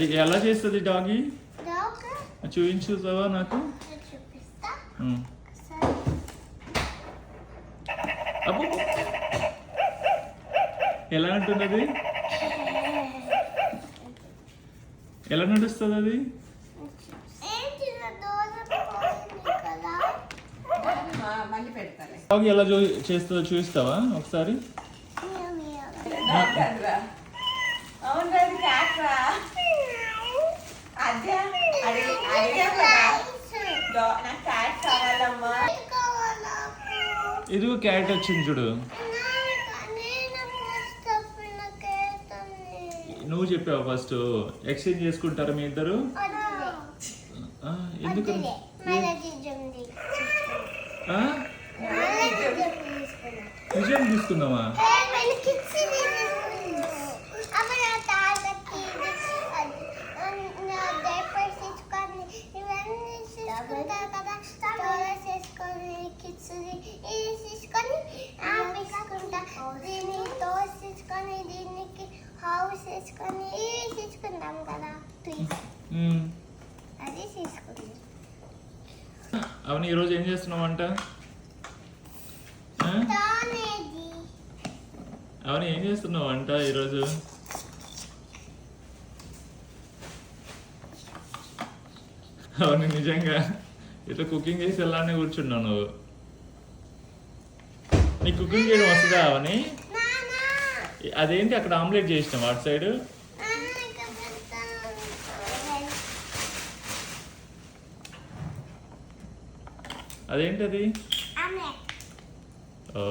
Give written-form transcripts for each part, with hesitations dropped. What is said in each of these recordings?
అది ఎలా చేస్తుంది డాగి? డాగ్ చూపించుతావా నాకు? చూపిస్తా. అబ్బో, ఎలా అంటున్నది? ఎలా నడుస్తుంది అది? డాగ్ ఎలా చేస్తుందో చూపిస్తావా ఒకసారి? ఇదిగో క్యారెట్ వచ్చింది చూడు. నువ్వు చెప్పావు ఫస్ట్. ఎక్స్చేంజ్ చేసుకుంటారా మీ ఇద్దరు? ఎందుకు? నిజం తీసుకుందామా? దీనికి హౌస్ వేసుకొని తీసుకుందాం కదా. అది తీసుకుందాం. అవును, ఈరోజు ఏం చేస్తున్నావు అంట? అవును, ఏం చేస్తున్నావు అంట ఈరోజు? అవును, నిజంగా ఇట్లా కుకింగ్ చేసి వెళ్ళాలని కూర్చున్నావు నువ్వు. నీకు కుకింగ్ చేయడం వస్తుందా అవని? అదేంటి అక్కడ ఆమ్లెట్ చేసినావు అటు సైడ్? అదేంటది? ఓ,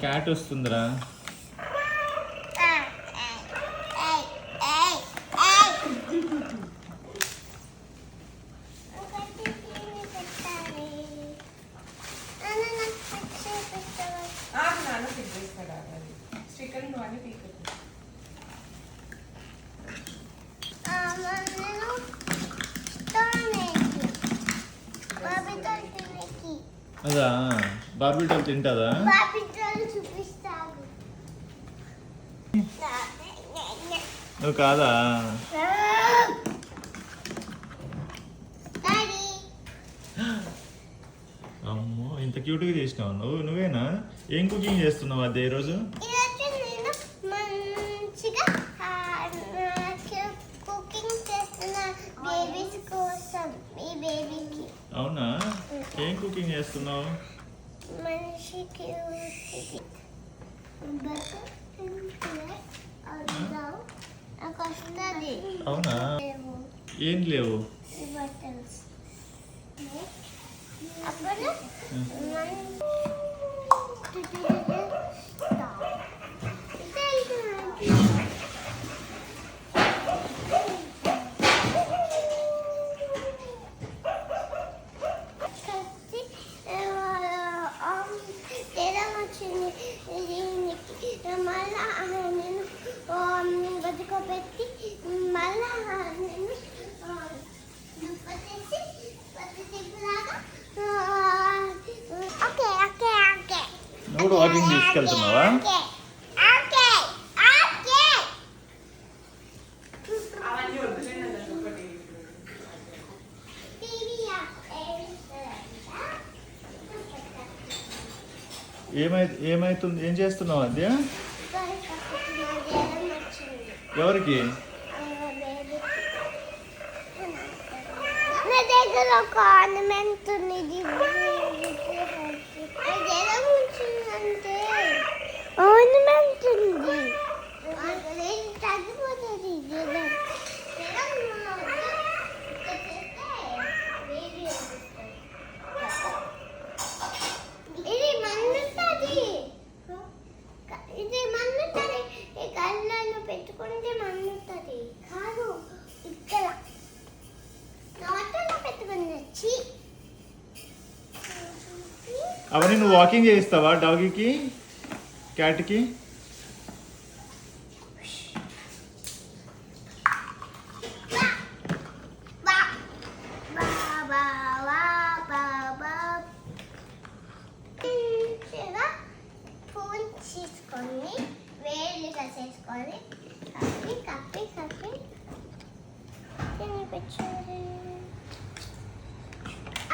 క్యాట్ వస్తుందిరా. అదా, బార్బీ డాల్ తింటుందా? నువ్వు కాదా? అమ్మో, ఇంత క్యూట్గా చేసినావు నువ్వేనా? ఏం కుకింగ్ చేస్తున్నావు అదే రోజు? అవునా? ఏం కుకింగ్ చేస్తున్నావు? అవునా? ఏం లేవు. మళ్ళా నేను బతుకోబెట్టి మళ్ళా నేను నువ్వు వాకింగ్ తీసుకెళ్తున్నావా? ఏమైతుంది? ఏం చేస్తున్నావు అద్య? ఎవరికి? ఒక ఆర్నమెంట్ ఉంది. ఆర్నమెంట్ ఉంది. తగ్గిపోతుంది. ఇది మన్నుతుంది. ఇది మన్నుతుంది. ఈ కళ్ళను పెట్టుకుంటే మన్నుతుంది కాదు. ఇక్కడ అవన్నీ నువ్వు వాకింగ్ చేయిస్తావా డాగీకి, క్యాట్కి? ఫోన్ తీసుకో. చేసుకొని వేడిగా చేసుకొని కప్పి తినిపించాలి.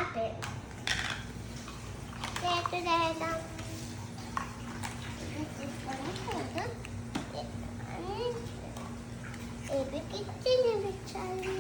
అదే చేతులేదా తీసుకొని ఏపికి తినిపించాలి.